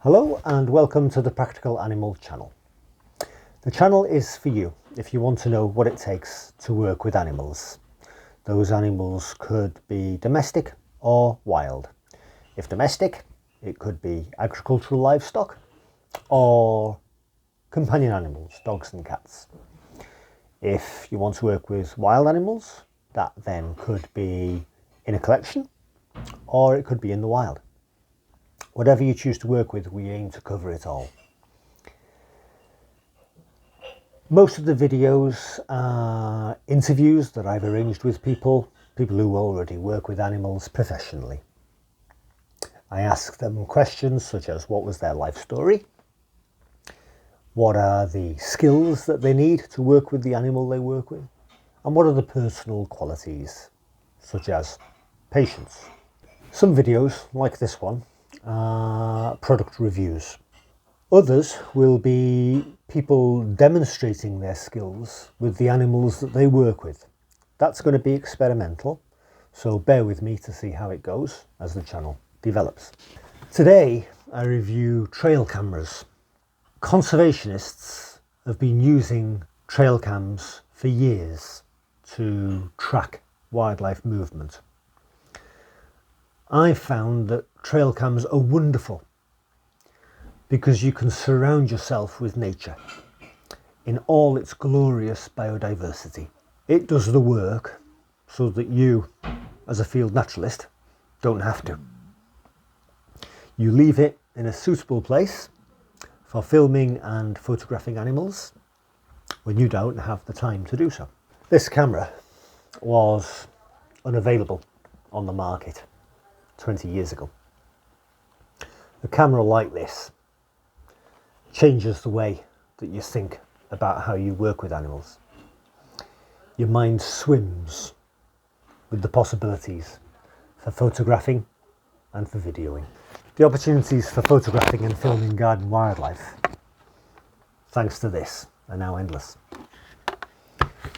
Hello and welcome to the Practical Animal channel. The channel is for you if you want to know what it takes to work with animals. Those animals could be domestic or wild. If domestic, it could be agricultural livestock or companion animals, dogs and cats. If you want to work with wild animals, that then could be in a collection or it could be in the wild. Whatever you choose to work with, we aim to cover it all. Most of the videos are interviews that I've arranged with people who already work with animals professionally. I ask them questions such as what was their life story? What are the skills that they need to work with the animal they work with? And what are the personal qualities, such as patience? Some videos, like this one, are product reviews. Others will be people demonstrating their skills with the animals that they work with. That's going to be experimental, so bear with me to see how it goes as the channel develops. Today I review trail cameras. Conservationists have been using trail cams for years to track wildlife movement. I found that trail cams are wonderful because you can surround yourself with nature in all its glorious biodiversity. It does the work so that you, as a field naturalist, don't have to. You leave it in a suitable place for filming and photographing animals when you don't have the time to do so. This camera was unavailable on the market 20 years ago. A camera like this changes the way that you think about how you work with animals. Your mind swims with the possibilities for photographing and for videoing. The opportunities for photographing and filming garden wildlife, thanks to this, are now endless.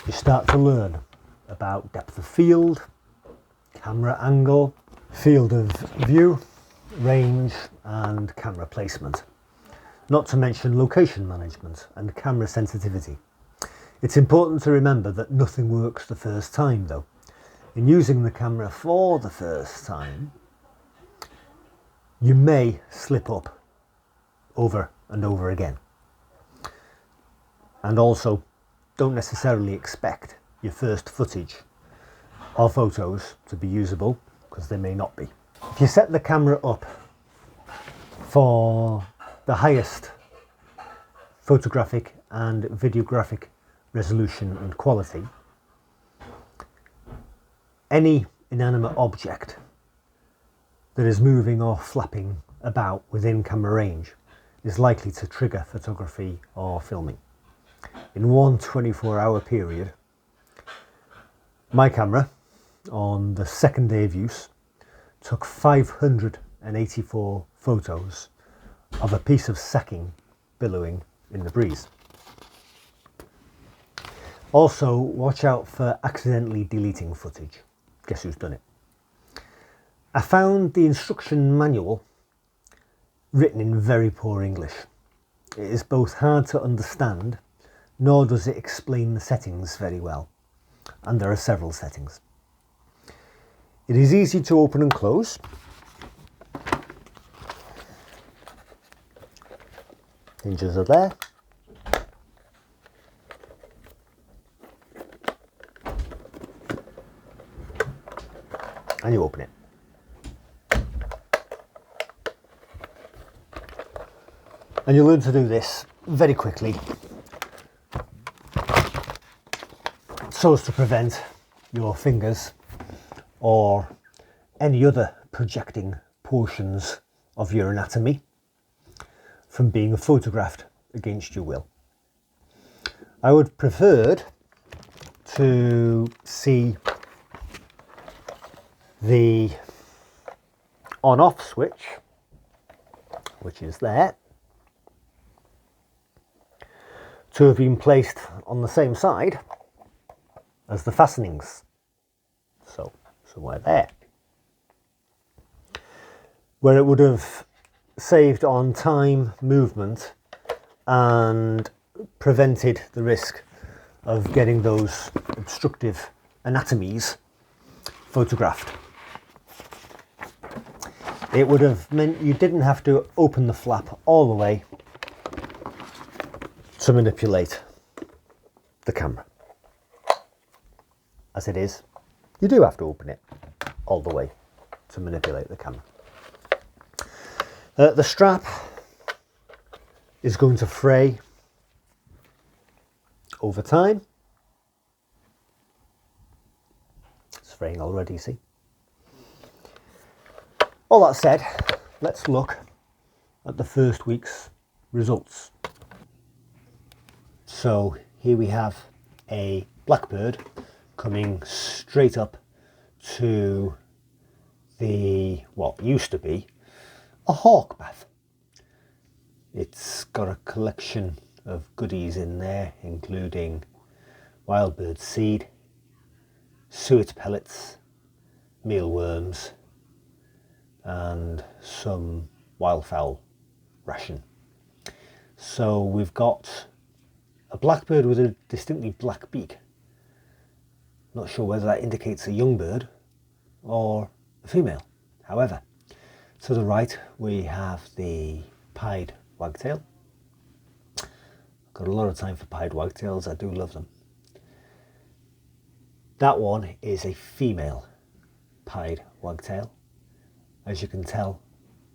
You start to learn about depth of field, camera angle, field of view, range and camera placement. Not to mention location management and camera sensitivity. It's important to remember that nothing works the first time though. In using the camera for the first time, you may slip up over and over again. And also, don't necessarily expect your first footage or photos to be usable, because they may not be. If you set the camera up for the highest photographic and videographic resolution and quality, any inanimate object that is moving or flapping about within camera range is likely to trigger photography or filming. In one 24-hour period, my camera, on the second day of use, took 584 photos of a piece of sacking billowing in the breeze. Also, watch out for accidentally deleting footage. Guess who's done it? I found the instruction manual written in very poor English. It is both hard to understand, nor does it explain the settings very well. And there are several settings. It is easy to open and close. Hinges are there. And you open it. And you learn to do this very quickly so as to prevent your fingers or any other projecting portions of your anatomy from being photographed against your will. I would prefer to see the on-off switch, which is there, to have been placed on the same side as the fastenings. So somewhere there. Where it would have saved on time, movement, and prevented the risk of getting those obstructive anatomies photographed. It would have meant you didn't have to open the flap all the way to manipulate the camera. As it is, you do have to open it all the way to manipulate the camera. The strap is going to fray over time. It's fraying already, see? All that said, let's look at the first week's results. So here we have a blackbird coming straight up to what used to be a hawk bath. It's got a collection of goodies in there, including wild bird seed, suet pellets, mealworms, and some wildfowl ration. So we've got a blackbird with a distinctly black beak. Not sure whether that indicates a young bird or a female. However, to the right we have the pied wagtail. Got a lot of time for pied wagtails, I do love them. That one is a female pied wagtail, as you can tell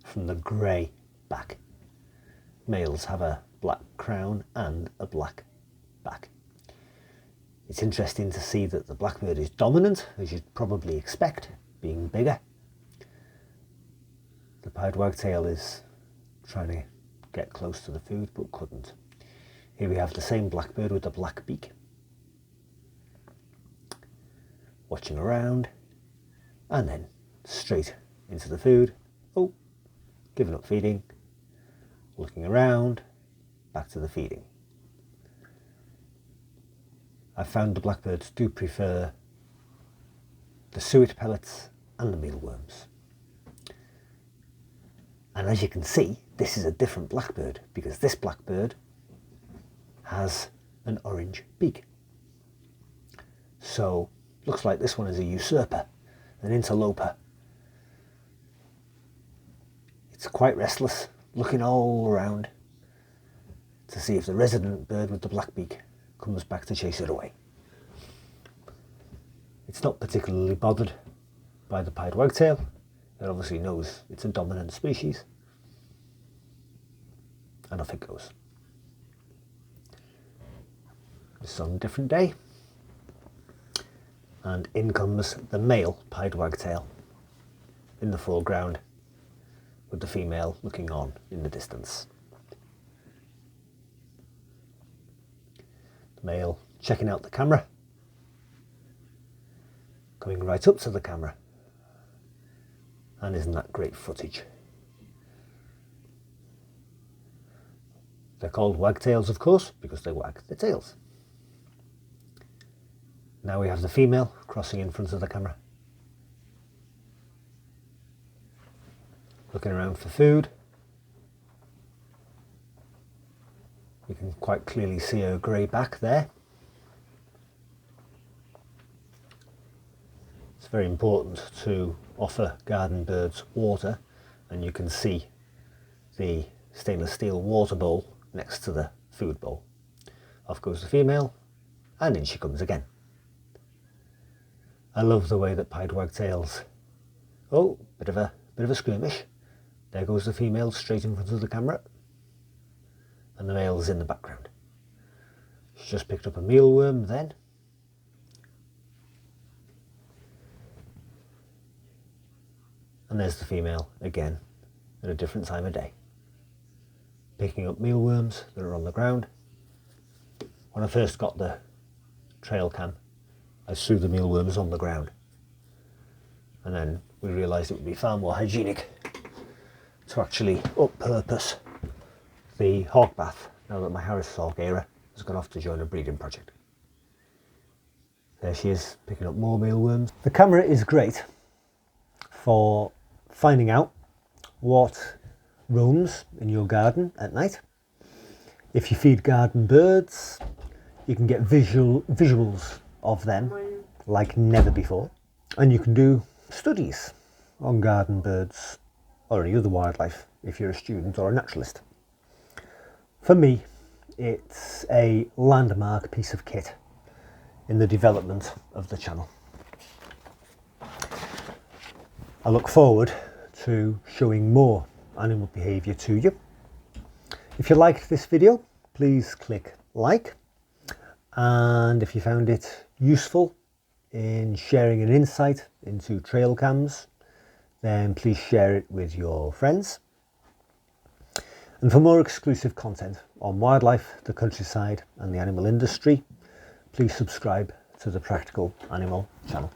from the grey back. Males have a black crown and a black back. It's interesting to see that the blackbird is dominant, as you'd probably expect, being bigger. The pied wagtail is trying to get close to the food but couldn't. Here we have the same blackbird with the black beak, watching around, and then straight into the food. Oh, giving up feeding, looking around, back to the feeding. I found the blackbirds do prefer the suet pellets and the mealworms. And as you can see, this is a different blackbird, because this blackbird has an orange beak. So looks like this one is a usurper, an interloper. It's quite restless, looking all around to see if the resident bird with the black beak comes back to chase it away. It's not particularly bothered by the pied wagtail. It obviously knows it's a dominant species, and off it goes. It's on a different day, and in comes the male pied wagtail in the foreground, with the female looking on in the distance. The male checking out the camera, coming right up to the camera, and isn't that great footage? They're called wagtails, of course, because they wag their tails. Now we have the female crossing in front of the camera, looking around for food. You can quite clearly see her grey back there. It's very important to offer garden birds water, and you can see the stainless steel water bowl next to the food bowl. Off goes the female, and in she comes again. I love the way that pied wagtails, oh, bit of a skirmish. There goes the female straight in front of the camera, and the male's in the background. She's just picked up a mealworm then. And there's the female again at a different time of day, picking up mealworms that are on the ground. When I first got the trail cam, I threw the mealworms on the ground, and then we realised it would be far more hygienic to actually up-purpose the hawk bath now that my Harris hawk era has gone off to join a breeding project. There she is, picking up more mealworms. The camera is great for finding out what roams in your garden at night. If you feed garden birds, you can get visuals of them like never before. And you can do studies on garden birds or any other wildlife if you're a student or a naturalist. For me, it's a landmark piece of kit in the development of the channel. I look forward to showing more animal behaviour to you. If you liked this video, please click like, and if you found it useful in sharing an insight into trail cams, then please share it with your friends. And for more exclusive content on wildlife, the countryside and the animal industry, please subscribe to the Practical Animal channel.